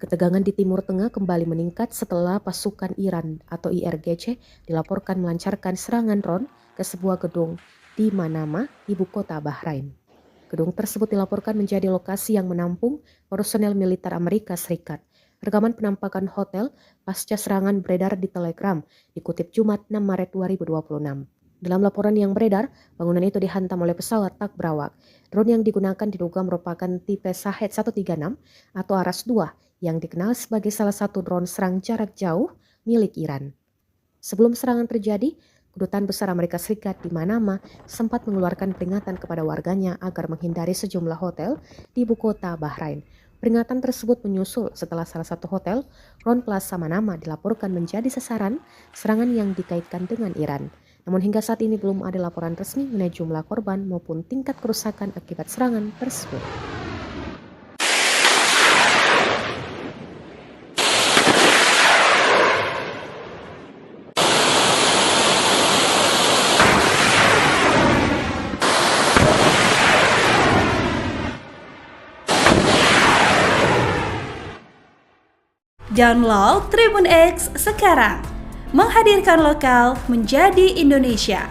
Ketegangan di Timur Tengah kembali meningkat setelah pasukan Iran atau IRGC dilaporkan melancarkan serangan drone ke sebuah gedung di Manama, ibu kota Bahrain. Gedung tersebut dilaporkan menjadi lokasi yang menampung personel militer Amerika Serikat. Rekaman penampakan hotel pasca serangan beredar di Telegram, dikutip Jumat 6 Maret 2026. Dalam laporan yang beredar, bangunan itu dihantam oleh pesawat tak berawak. Drone yang digunakan diduga merupakan tipe Shahed 136 atau Aras-2 yang dikenal sebagai salah satu drone serang jarak jauh milik Iran. Sebelum serangan terjadi, Kedutaan Besar Amerika Serikat di Manama sempat mengeluarkan peringatan kepada warganya agar menghindari sejumlah hotel di ibu kota Bahrain. Peringatan tersebut menyusul setelah salah satu hotel, Ron Plaza Manama, dilaporkan menjadi sasaran serangan yang dikaitkan dengan Iran. Namun hingga saat ini belum ada laporan resmi mengenai jumlah korban maupun tingkat kerusakan akibat serangan tersebut. Download Tribun X sekarang, menghadirkan lokal menjadi Indonesia.